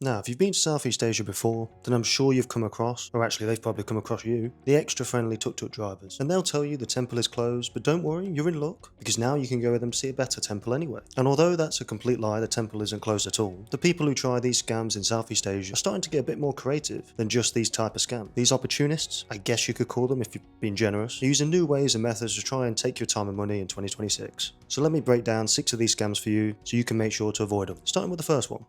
Now, if you've been to Southeast Asia before, then I'm sure you've come across, or actually they've probably come across you, the extra friendly tuk-tuk drivers. And they'll tell you the temple is closed, but don't worry, you're in luck, because now you can go with them to see a better temple anyway. And although that's a complete lie, the temple isn't closed at all, the people who try these scams in Southeast Asia are starting to get a bit more creative than just these type of scams. These opportunists, I guess you could call them if you've been generous, are using new ways and methods to try and take your time and money in 2026. So let me break down 6 of these scams for you so you can make sure to avoid them. Starting with the first one.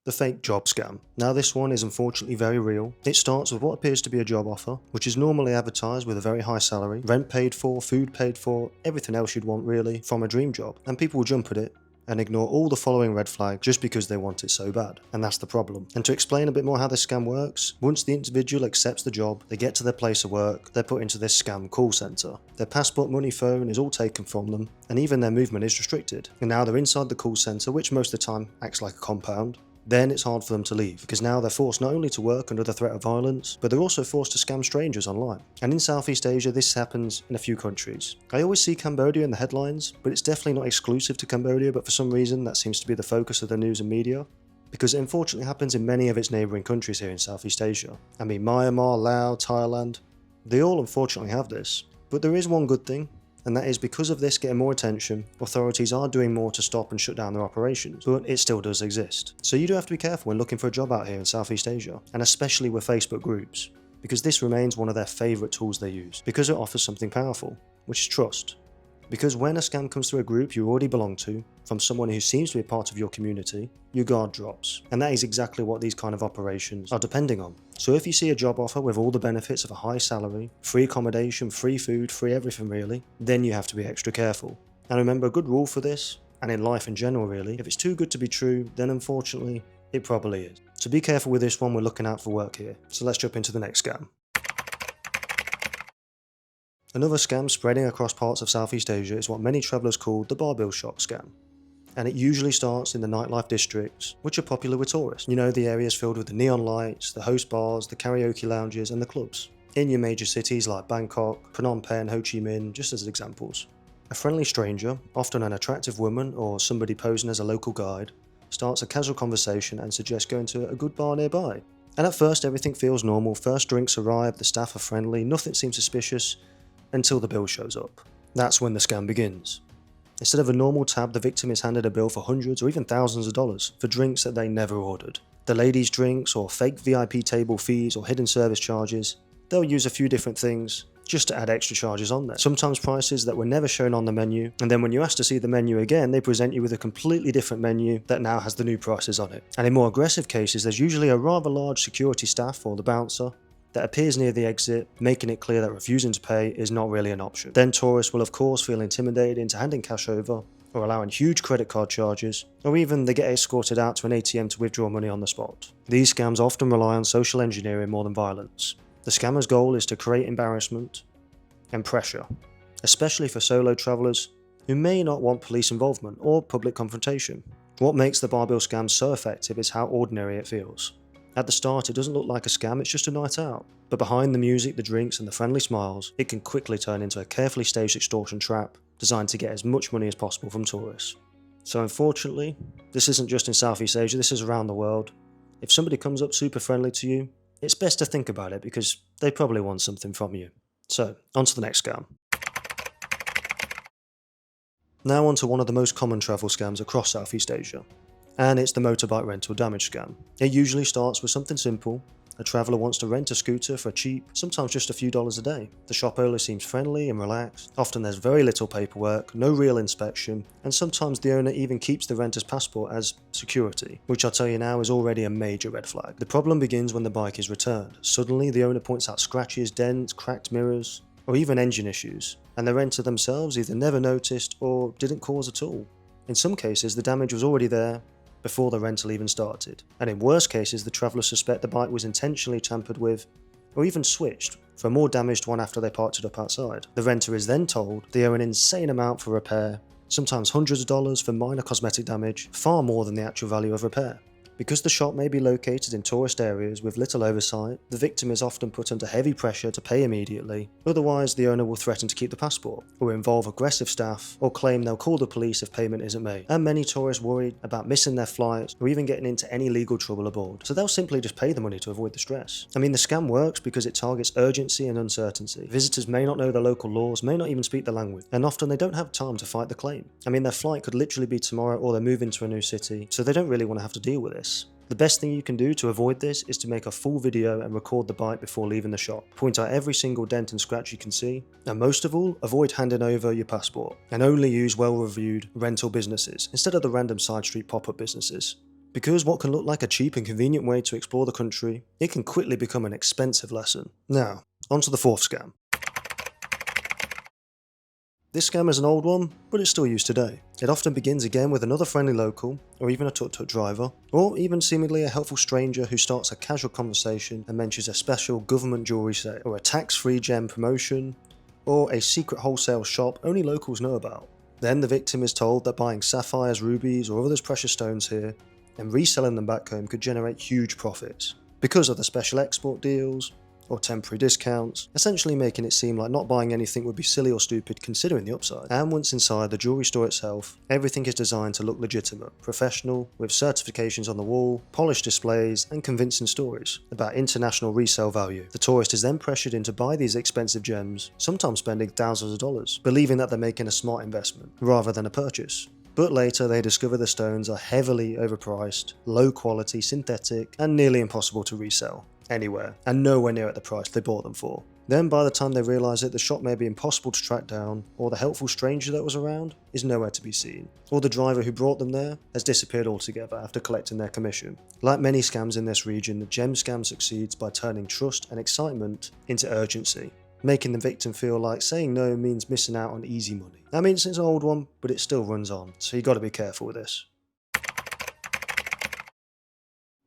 The fake job scam. Now this one is unfortunately very real. It starts with what appears to be a job offer, which is normally advertised with a very high salary, rent paid for, food paid for, everything else you'd want really, from a dream job. And people will jump at it and ignore all the following red flags just because they want it so bad. And that's the problem. And to explain a bit more how this scam works, once the individual accepts the job, they get to their place of work, they're put into this scam call center. Their passport, money, phone is all taken from them, and even their movement is restricted. And now they're inside the call center, which most of the time acts like a compound. Then it's hard for them to leave, because now they're forced not only to work under the threat of violence, but they're also forced to scam strangers online. And in Southeast Asia, this happens in a few countries. I always see Cambodia in the headlines, but it's definitely not exclusive to Cambodia, but for some reason that seems to be the focus of the news and media, because it unfortunately happens in many of its neighbouring countries here in Southeast Asia. I mean, Myanmar, Laos, Thailand, they all unfortunately have this. But there is one good thing, and that is because of this getting more attention, authorities are doing more to stop and shut down their operations, but it still does exist. So you do have to be careful when looking for a job out here in Southeast Asia, and especially with Facebook groups, because this remains one of their favourite tools they use, because it offers something powerful, which is trust. Because when a scam comes through a group you already belong to, from someone who seems to be a part of your community, your guard drops. And that is exactly what these kind of operations are depending on. So if you see a job offer with all the benefits of a high salary, free accommodation, free food, free everything really, then you have to be extra careful. And remember, a good rule for this, and in life in general really, if it's too good to be true, then unfortunately, it probably is. So be careful with this one, we're looking out for work here. So let's jump into the next scam. Another scam spreading across parts of Southeast Asia is what many travellers call the bar-bill shop scam. And it usually starts in the nightlife districts, which are popular with tourists. You know, the areas filled with the neon lights, the host bars, the karaoke lounges and the clubs. In your major cities like Bangkok, Phnom Penh, Ho Chi Minh, just as examples. A friendly stranger, often an attractive woman or somebody posing as a local guide, starts a casual conversation and suggests going to a good bar nearby. And at first everything feels normal, first drinks arrive, the staff are friendly, nothing seems suspicious, until the bill shows up. That's when the scam begins. Instead of a normal tab, the victim is handed a bill for hundreds or even thousands of dollars for drinks that they never ordered. The ladies' drinks, or fake VIP table fees, or hidden service charges, they'll use a few different things just to add extra charges on there. Sometimes prices that were never shown on the menu, and then when you ask to see the menu again, they present you with a completely different menu that now has the new prices on it. And in more aggressive cases, there's usually a rather large security staff or the bouncer that appears near the exit, making it clear that refusing to pay is not really an option. Then tourists will of course feel intimidated into handing cash over, or allowing huge credit card charges, or even they get escorted out to an ATM to withdraw money on the spot. These scams often rely on social engineering more than violence. The scammer's goal is to create embarrassment and pressure, especially for solo travellers who may not want police involvement or public confrontation. What makes the bar bill scam so effective is how ordinary it feels. At the start, it doesn't look like a scam, it's just a night out. But behind the music, the drinks, and the friendly smiles, it can quickly turn into a carefully staged extortion trap designed to get as much money as possible from tourists. So unfortunately, this isn't just in Southeast Asia, this is around the world. If somebody comes up super friendly to you, it's best to think about it because they probably want something from you. So, on to the next scam. Now on to one of the most common travel scams across Southeast Asia. And it's the motorbike rental damage scam. It usually starts with something simple. A traveller wants to rent a scooter for cheap, sometimes just a few dollars a day. The shop owner seems friendly and relaxed. Often there's very little paperwork, no real inspection, and sometimes the owner even keeps the renter's passport as security, which I'll tell you now is already a major red flag. The problem begins when the bike is returned. Suddenly the owner points out scratches, dents, cracked mirrors, or even engine issues, and the renter themselves either never noticed or didn't cause at all. In some cases the damage was already there before the rental even started, and in worse cases the travellers suspect the bike was intentionally tampered with or even switched for a more damaged one after they parked it up outside. The renter is then told they owe an insane amount for repair, sometimes hundreds of dollars for minor cosmetic damage, far more than the actual value of repair. Because the shop may be located in tourist areas with little oversight, the victim is often put under heavy pressure to pay immediately, otherwise the owner will threaten to keep the passport, or involve aggressive staff, or claim they'll call the police if payment isn't made. And many tourists worried about missing their flights or even getting into any legal trouble aboard, so they'll simply just pay the money to avoid the stress. I mean, the scam works because it targets urgency and uncertainty. Visitors may not know the local laws, may not even speak the language, and often they don't have time to fight the claim. I mean, their flight could literally be tomorrow, or they're moving to a new city, so they don't really want to have to deal with this. The best thing you can do to avoid this is to make a full video and record the bite before leaving the shop. Point out every single dent and scratch you can see, and most of all, avoid handing over your passport, and only use well-reviewed rental businesses instead of the random side street pop-up businesses. Because what can look like a cheap and convenient way to explore the country, it can quickly become an expensive lesson. Now, on to the fourth scam. This scam is an old one, but it's still used today. It often begins again with another friendly local, or even a tuk-tuk driver, or even seemingly a helpful stranger who starts a casual conversation and mentions a special government jewellery sale, or a tax-free gem promotion, or a secret wholesale shop only locals know about. Then the victim is told that buying sapphires, rubies, or other precious stones here, and reselling them back home could generate huge profits, because of the special export deals, or temporary discounts, essentially making it seem like not buying anything would be silly or stupid considering the upside. And once inside the jewellery store itself, everything is designed to look legitimate, professional, with certifications on the wall, polished displays, and convincing stories about international resale value. The tourist is then pressured in to buy these expensive gems, sometimes spending thousands of dollars, believing that they're making a smart investment, rather than a purchase. But later they discover the stones are heavily overpriced, low quality, synthetic, and nearly impossible to resell anywhere, and nowhere near at the price they bought them for. Then by the time they realise it, the shop may be impossible to track down, or the helpful stranger that was around is nowhere to be seen, or the driver who brought them there has disappeared altogether after collecting their commission. Like many scams in this region, the gem scam succeeds by turning trust and excitement into urgency, making the victim feel like saying no means missing out on easy money. I mean, it's an old one, but it still runs on, so you gotta be careful with this.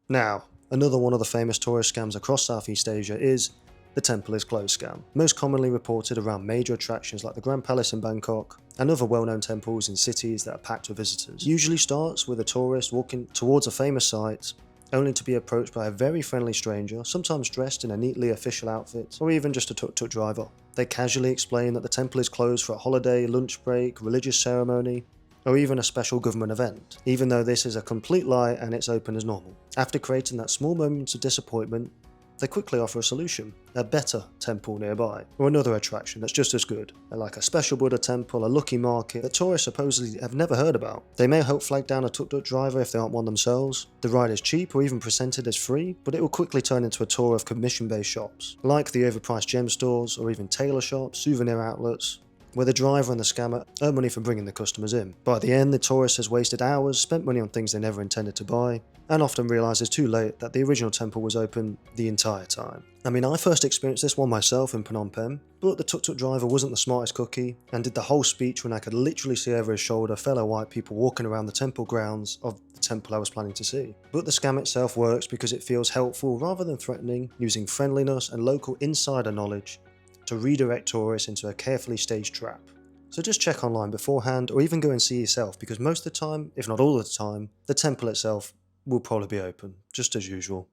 Now, another one of the famous tourist scams across Southeast Asia is the temple is closed scam, most commonly reported around major attractions like the Grand Palace in Bangkok and other well-known temples in cities that are packed with visitors. Usually starts with a tourist walking towards a famous site, only to be approached by a very friendly stranger, sometimes dressed in a neatly official outfit, or even just a tuk-tuk driver. They casually explain that the temple is closed for a holiday, lunch break, religious ceremony, or even a special government event, even though this is a complete lie and it's open as normal. After creating that small moment of disappointment, they quickly offer a solution, a better temple nearby, or another attraction that's just as good, like a special Buddha temple, a lucky market that tourists supposedly have never heard about. They may help flag down a tuk-tuk driver if they aren't one themselves. The ride is cheap or even presented as free, but it will quickly turn into a tour of commission-based shops, like the overpriced gem stores or even tailor shops, souvenir outlets, where the driver and the scammer earn money from bringing the customers in. By the end, the tourist has wasted hours, spent money on things they never intended to buy, and often realises too late that the original temple was open the entire time. I mean, I first experienced this one myself in Phnom Penh, but the tuk-tuk driver wasn't the smartest cookie, and did the whole speech when I could literally see over his shoulder fellow white people walking around the temple grounds of the temple I was planning to see. But the scam itself works because it feels helpful rather than threatening, using friendliness and local insider knowledge to redirect tourists into a carefully staged trap. So just check online beforehand, or even go and see yourself, because most of the time, if not all of the time, the temple itself will probably be open, just as usual.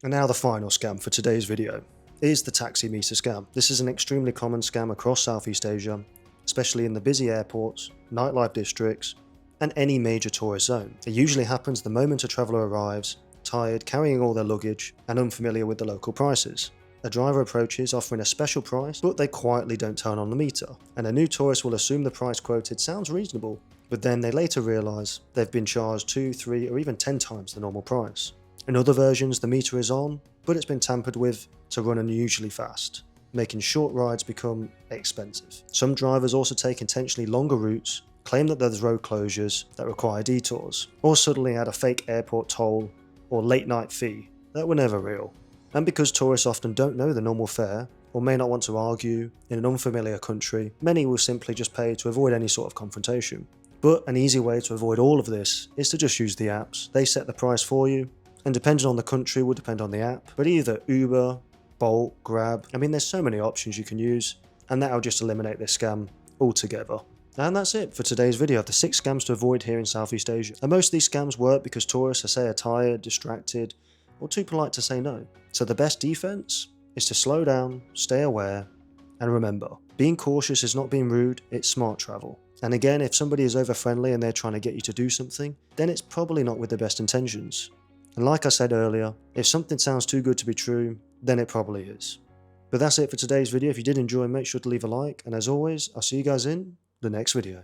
And now the final scam for today's video is the taxi meter scam. This is an extremely common scam across Southeast Asia, especially in the busy airports, nightlife districts, and any major tourist zone. It usually happens the moment a traveller arrives, tired, carrying all their luggage, and unfamiliar with the local prices. A driver approaches offering a special price, but they quietly don't turn on the meter, and a new tourist will assume the price quoted sounds reasonable, but then they later realise they've been charged 2, 3, or even 10 times the normal price. In other versions, the meter is on, but it's been tampered with to run unusually fast, making short rides become expensive. Some drivers also take intentionally longer routes, claim that there's road closures that require detours, or suddenly add a fake airport toll or late night fee that were never real. And because tourists often don't know the normal fare, or may not want to argue in an unfamiliar country, many will simply just pay to avoid any sort of confrontation. But an easy way to avoid all of this is to just use the apps. They set the price for you, and depending on the country will depend on the app, but either Uber, Bolt, Grab, I mean there's so many options you can use, and that'll just eliminate this scam altogether. And that's it for today's video of the 6 scams to avoid here in Southeast Asia. And most of these scams work because tourists are tired, distracted, or too polite to say no. So the best defense is to slow down, stay aware, and remember, being cautious is not being rude, it's smart travel. And again, if somebody is over friendly and they're trying to get you to do something, then it's probably not with the best intentions. And like I said earlier, if something sounds too good to be true, then it probably is. But that's it for today's video. If you did enjoy, make sure to leave a like, and as always, I'll see you guys in the next video.